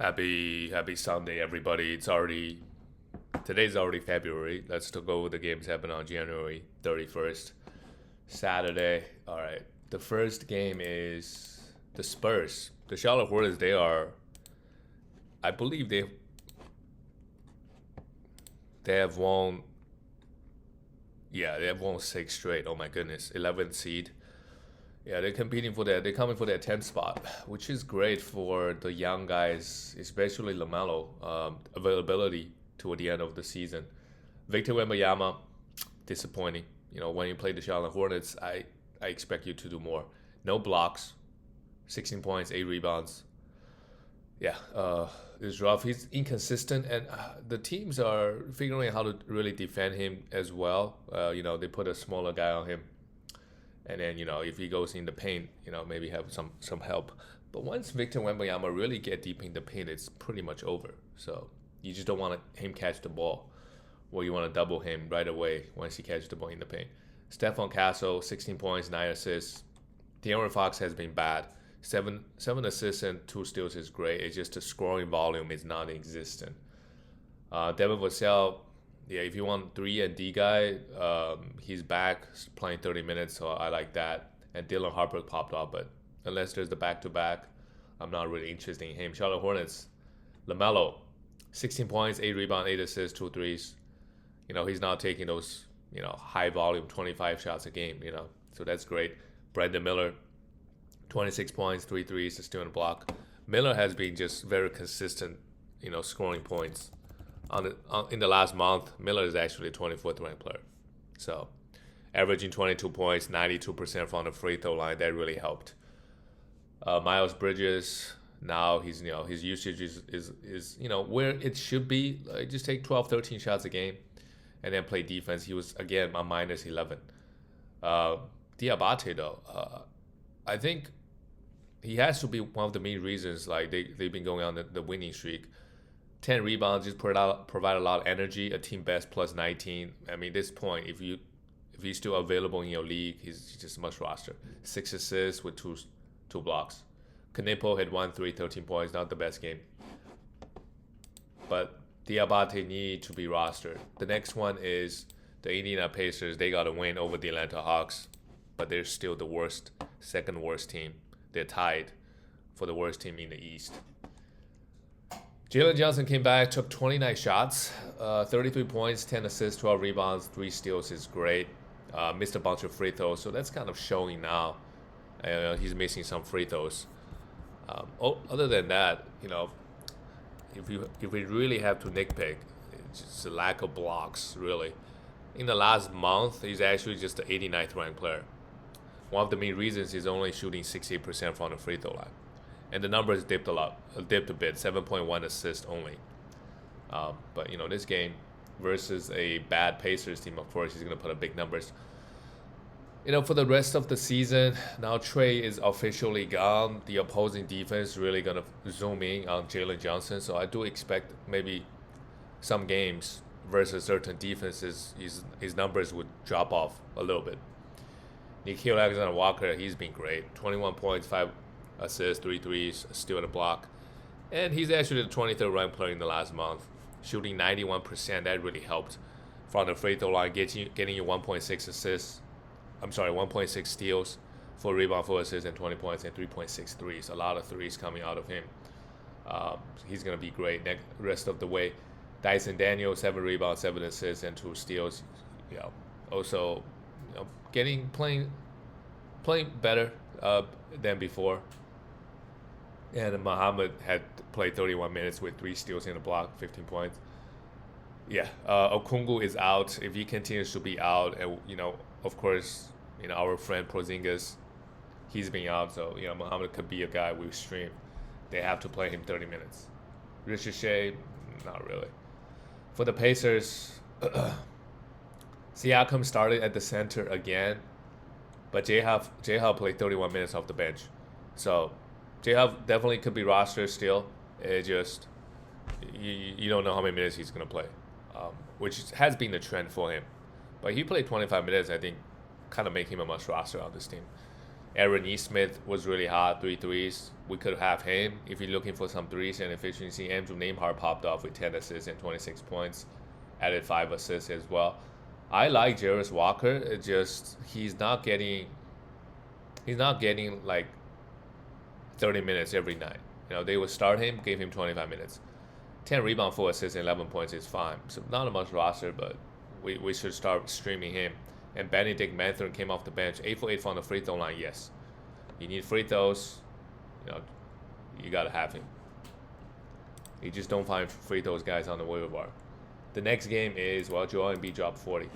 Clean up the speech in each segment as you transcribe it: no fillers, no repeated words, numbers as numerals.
Happy Sunday, everybody. Today's already February. Let's go over the games happen on January 31st, Saturday. All right. The first game is the Spurs. The Charlotte Hornets. I believe they have won. Yeah, they have won six straight. Oh my goodness, 11th seed. Yeah, they're competing for that. They're coming for that 10th spot, which is great for the young guys, especially Lamelo, availability toward the end of the season. Victor Wembanyama, disappointing. When you play the Charlotte Hornets, I expect you to do more. No blocks, 16 points, 8 rebounds. Yeah, it's rough. He's inconsistent, and the teams are figuring out how to really defend him as well. They put a smaller guy on him. And then, if he goes in the paint, maybe have some help. But once Victor Wembanyama really get deep in the paint, it's pretty much over. So you just don't want him catch the ball, or you want to double him right away once he catches the ball in the paint. Stephon Castle, 16 points, 9 assists. De'Aaron Fox has been bad. Seven assists and 2 steals is great. It's just the scoring volume is non-existent. Devin Vassell, yeah, if you want 3 and D guy, he's back playing 30 minutes, so I like that. And Dylan Harper popped up, but unless there's the back-to-back, I'm not really interested in him. Charlotte Hornets, LaMelo, 16 points, 8 rebounds, 8 assists, 2 threes. He's not taking those, high volume 25 shots a game, so that's great. Brandon Miller, 26 points, 3 threes, a steal and a block. Miller has been just very consistent, scoring points. In the last month, Miller is actually a 24th ranked player. So, averaging 22 points, 92% from the free throw line, that really helped. Miles Bridges, now his usage is where it should be. Just take 12, 13 shots a game and then play defense. He was, again, on minus 11. Diabate, though, I think he has to be one of the main reasons they've been going on the winning streak. 10 rebounds, just provide a lot of energy, a team best plus 19. I mean, this point, if he's still available in your league, he's just a must roster. 6 assists with two blocks. Kanipo had 13 points, not the best game. But Diabate need to be rostered. The next one is the Indiana Pacers. They got a win over the Atlanta Hawks, but they're still the second worst team. They're tied for the worst team in the East. Jalen Johnson came back, took 29 shots, 33 points, 10 assists, 12 rebounds, 3 steals is great. Missed a bunch of free throws, so that's kind of showing now. He's missing some free throws. Other than that, if we really have to nitpick, it's just a lack of blocks, really. In the last month, he's actually just the 89th ranked player. One of the main reasons he's only shooting 68% from the free throw line. And the numbers dipped a bit, 7.1 assists only. But this game versus a bad Pacers team, of course, he's gonna put up big numbers. For the rest of the season, now Trey is officially gone. The opposing defense really gonna zoom in on Jalen Johnson. So I do expect maybe some games versus certain defenses, his numbers would drop off a little bit. Nikhil Alexander-Walker, he's been great. 21 points, 5 assists, 3 threes, a steal and a block. And he's actually the 23rd ranked player in the last month, shooting 91%. That really helped from the free throw line, getting you 1.6 assists. 1.6 steals, 4 rebounds, 4 assists, and 20 points, and 3.6 threes. A lot of threes coming out of him. He's going to be great rest of the way. Dyson Daniel, 7 rebounds, 7 assists, and 2 steals. Also, playing better than before. And Muhammad had played 31 minutes with 3 steals in a block, 15 points. Yeah, Okungu is out. If he continues to be out, and of course, our friend Porzingis, he's been out. So Muhammad could be a guy we stream. They have to play him 30 minutes. Ricochet, not really. For the Pacers, Siakam started at the center again, but J-Hub played 31 minutes off the bench. So J-Hub definitely could be rostered still. It just, you don't know how many minutes he's going to play, which has been the trend for him. But he played 25 minutes, I think, kind of make him a must roster on this team. Aaron Smith was really hot, 3 threes. We could have him if you're looking for some threes and efficiency. Andrew Nembhard popped off with 10 assists and 26 points, added 5 assists as well. I like Jarvis Walker. It just he's not getting like 30 minutes every night. They would start him, gave him 25 minutes. 10 rebound, 4 assists, and 11 points is fine. So not a much roster, but we should start streaming him. And Benedict Mathurin came off the bench, 8 for 8 from the free throw line. Yes, you need free throws. You gotta have him. You just don't find free throws guys on the waiver bar. The next game is Joel Embiid dropped 40.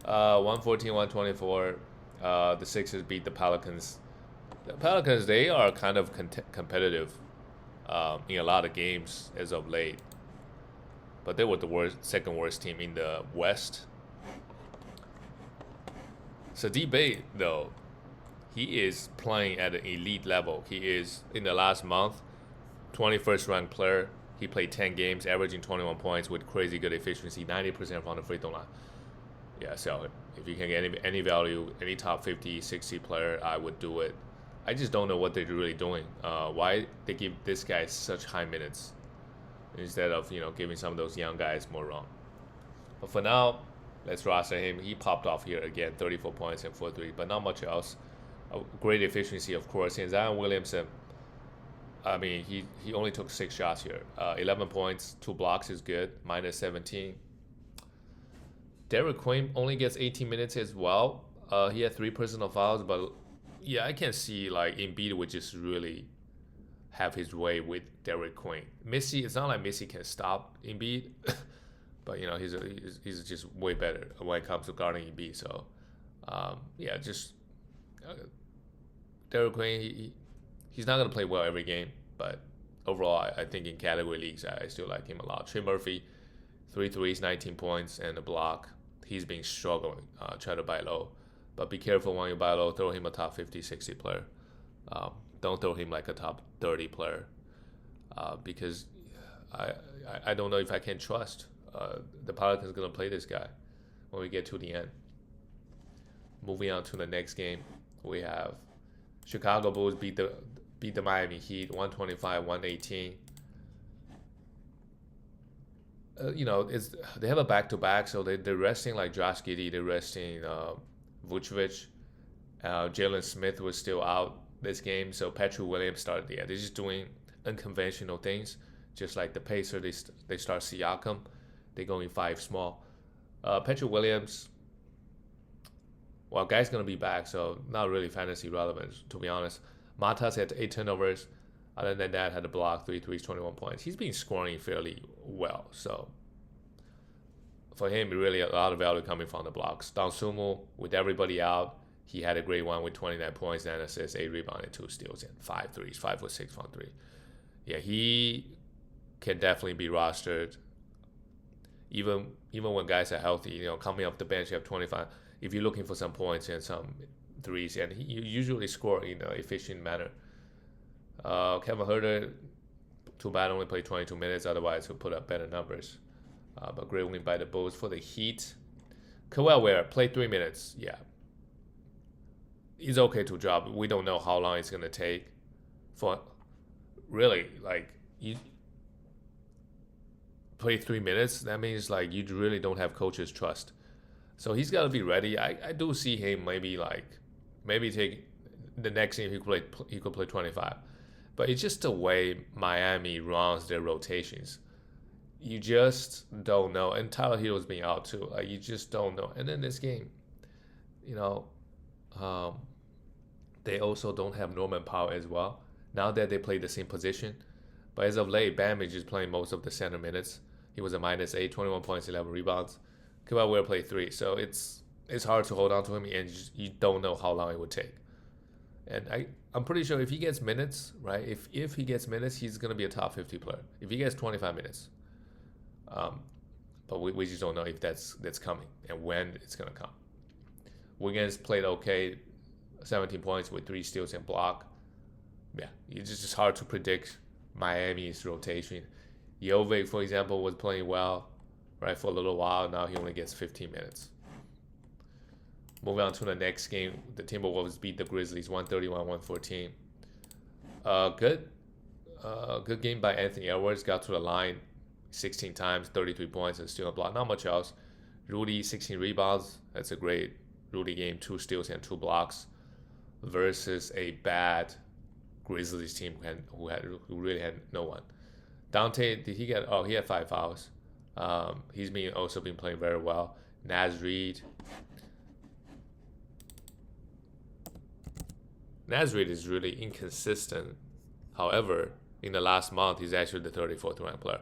114, 124. The Sixers beat the Pelicans. The Pelicans, they are kind of competitive in a lot of games as of late. But they were the second worst team in the West. Saddiq Bey, though, he is playing at an elite level. He is, in the last month, 21st ranked player. He played 10 games, averaging 21 points with crazy good efficiency, 90% from the free throw line. Yeah, so if you can get any value, any top 50, 60 player, I would do it. I just don't know what they're really doing. Why they give this guy such high minutes instead of giving some of those young guys more run. But for now, let's roster him. He popped off here again, 34 points and 4 3, but not much else. Great efficiency, of course. And Zion Williamson, I mean, he only took 6 shots here. 11 points, 2 blocks is good, minus 17. Derek Queen only gets 18 minutes as well. He had 3 personal fouls, but yeah, I can see like Embiid would just really have his way with Derek Queen. Missy, it's not like Missy can stop Embiid, but he's just way better when it comes to guarding Embiid. So yeah, just Derek Queen, he's not gonna play well every game, but overall, I think in category leagues, I still like him a lot. Trey Murphy, 3 threes, 19 points, and a block. He's been struggling. Try to buy low, but be careful when you buy low. Throw him a top 50, 60 player. Don't throw him like a top 30 player, because I don't know if I can trust the Pelicans gonna play this guy when we get to the end. Moving on to the next game, we have Chicago Bulls beat the Miami Heat 125-118. They have a back-to-back, so they're resting like Josh Giddey, they're resting Vucevic. Jalen Smith was still out this game, so Patrick Williams started. Yeah, they're just doing unconventional things, just like the Pacers. They start Siakam, they go in 5 small. Patrick Williams, well, guy's gonna be back, so not really fantasy relevant to be honest. Matas had 8 turnovers. Other than that, had a block, 3 threes, 21 points. He's been scoring fairly well, so for him, really a lot of value coming from the blocks. Dosunmu, with everybody out, he had a great one with 29 points, 9 assists, 8 rebounds, and 2 steals, and 5 threes, 5 for 6 from 3. Yeah, he can definitely be rostered. Even when guys are healthy, coming off the bench, you have 25. If you're looking for some points and some threes, and he usually score in an efficient manner. Kevin Huerter, too bad, only played 22 minutes. Otherwise, he'll put up better numbers. But great win by the Bulls. For the Heat, Kawhi Ware played 3 minutes. Yeah, he's okay to drop. We don't know how long it's gonna take. For really, like, you play 3 minutes. That means like you really don't have coach's trust. So he's got to be ready. I do see him maybe take the next game he could play 25. But it's just the way Miami runs their rotations. You just don't know. And Tyler Hero's being out too. Like, you just don't know. And then this game, they also don't have Norman Powell as well. Now that they play the same position. But as of late, Bam is just playing most of the center minutes. He was a -8, 21 points, 11 rebounds. Kawhi Ware played 3. So it's hard to hold on to him, and you don't know how long it would take. And I'm pretty sure if he gets minutes, right? If he gets minutes, he's gonna be a top 50 player. If he gets 25 minutes, but we just don't know if that's coming and when it's gonna come. Wiggins played okay, 17 points with 3 steals and block. Yeah, it's just hard to predict Miami's rotation. Jovic, for example, was playing well, right, for a little while. Now he only gets 15 minutes. Moving on to the next game, the Timberwolves beat the Grizzlies 131-114. Good, good game by Anthony Edwards. Got to the line 16 times, 33 points, and steal a block. Not much else. Rudy 16 rebounds. That's a great Rudy game. 2 steals and 2 blocks versus a bad Grizzlies team who really had no one. Dante, did he get? Oh, he had 5 fouls. He's also been playing very well. Naz Reid. Naz Reid is really inconsistent. However, in the last month, he's actually the 34th ranked player.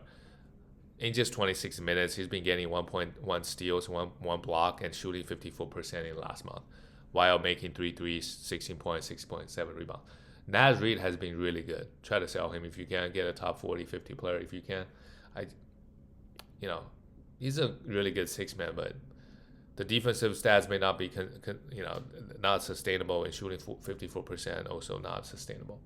In just 26 minutes, he's been getting 1.1 steals, one block, and shooting 54% in the last month, while making 3 threes, 16 points, 6.7 rebounds. Naz Reid has been really good. Try to sell him if you can. Get a top 40, 50 player if you can. He's a really good 6-man, but the defensive stats may not be, not sustainable, and shooting 54% also not sustainable.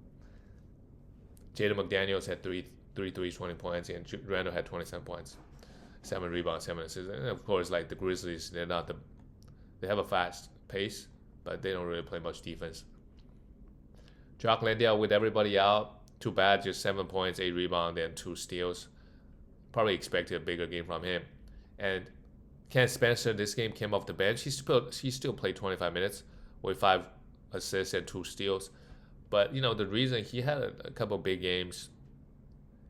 Jaden McDaniels had 3 threes, 20 points, and Randall had 27 points, 7 rebounds, 7 assists. And of course, like the Grizzlies, they have a fast pace, but they don't really play much defense. Jock Landale with everybody out, too bad, just 7 points, 8 rebounds, and 2 steals. Probably expected a bigger game from him. And Ken Spencer, this game came off the bench. He still played 25 minutes with 5 assists and 2 steals. But, the reason he had a couple big games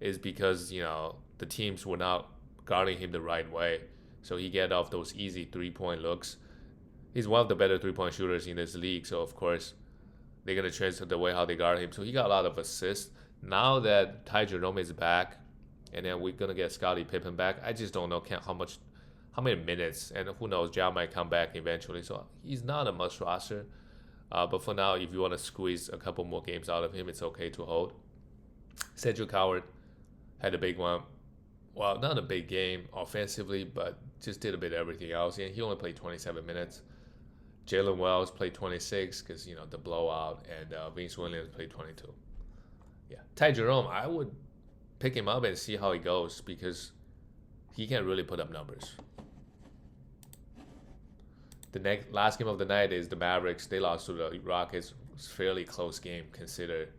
is because, the teams were not guarding him the right way. So he get off those easy 3-point looks. He's one of the better 3-point shooters in this league. So, of course, they're going to change the way how they guard him. So he got a lot of assists. Now that Ty Jerome is back, and then we're going to get Scottie Pippen back, I just don't know how many minutes, and who knows, Ja might come back eventually. So he's not a must roster. But for now, if you want to squeeze a couple more games out of him, it's okay to hold. Cedric Howard had a big one. Well, not a big game offensively, but just did a bit of everything else. And he only played 27 minutes. Jalen Wells played 26 because, the blowout, and Vince Williams played 22. Yeah, Ty Jerome, I would pick him up and see how he goes because he can really put up numbers. The last game of the night is the Mavericks. They lost to the Rockets. It's a fairly close game considered.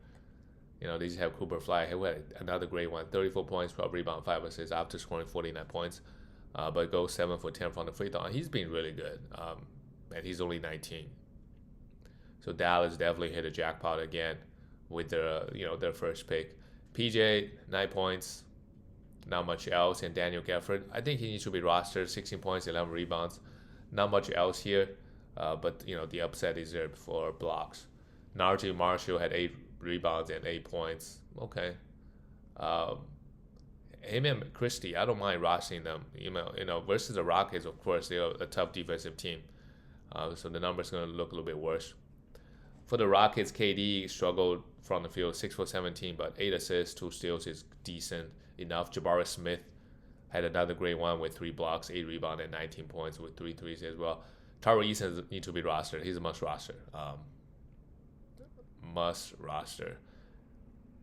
They just have Cooper Fly. He had another great one. 34 points, 12 rebounds, 5 assists after scoring 49 points. But goes 7 for 10 from the free throw. He's been really good. And he's only 19. So Dallas definitely hit a jackpot again with their first pick. PJ, 9 points. Not much else. And Daniel Gafford, I think he needs to be rostered. 16 points, 11 rebounds. Not much else here, but the upset is there for blocks. Najee Marshall had 8 rebounds and 8 points. Okay. Him and Christie, I don't mind rostering them. Versus the Rockets, of course, they're a tough defensive team, so the number's going to look a little bit worse. For the Rockets, KD struggled from the field, 6 for 17, but 8 assists, 2 steals is decent enough. Jabari Smith had another great one with 3 blocks, 8 rebounds, and 19 points with 3 threes as well. Taro Eason needs to be rostered. He's a must roster. Must roster.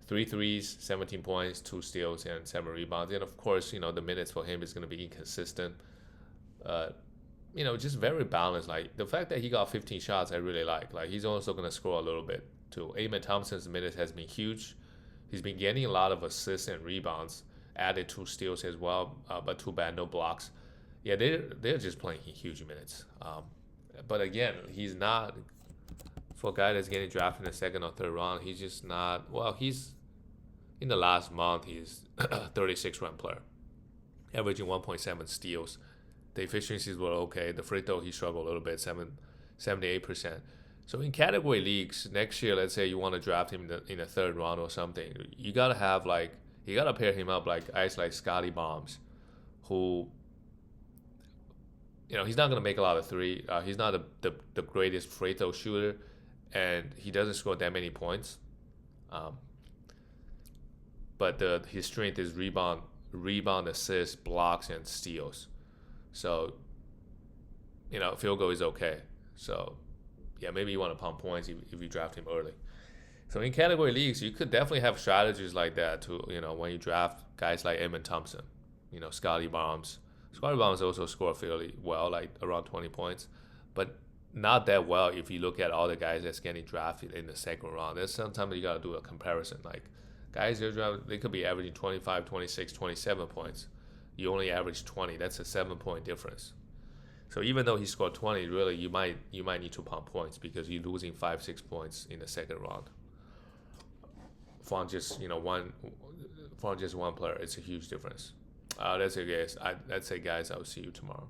3 threes, 17 points, 2 steals, and 7 rebounds. And of course, the minutes for him is going to be inconsistent. Just very balanced. Like the fact that he got 15 shots, I really like. Like he's also going to score a little bit too. Amen Thompson's minutes has been huge. He's been getting a lot of assists and rebounds. Added 2 steals as well, but too bad, no blocks. Yeah, they're just playing huge minutes. But again, he's not, for a guy that's getting drafted in the 2nd or 3rd round, he's just not, well, he's, in the last month, he's 36 ranked player, averaging 1.7 steals. The efficiencies were okay. The free throw, he struggled a little bit, 78%. So in category leagues, next year, let's say you want to draft him in the 3rd round or something, you got to have you got to pair him up like guys like Scotty Bombs, who, he's not going to make a lot of 3. He's not the greatest free throw shooter, and he doesn't score that many points. But his strength is rebound, assists, blocks, and steals. So, field goal is okay. So, yeah, maybe you want to pump points if you draft him early. So in category leagues, you could definitely have strategies like that to, when you draft guys like Amen Thompson, Scotty Barnes. Scotty Barnes also scored fairly well, like around 20 points. But not that well if you look at all the guys that's getting drafted in the second round. There's sometimes you got to do a comparison. Like guys they could be averaging 25, 26, 27 points. You only average 20. That's a 7 point difference. So even though he scored 20, really you might need to pump points because you're losing 5, 6 points in the second round from just one player. It's a huge difference. That's it, guys. I'll see you tomorrow.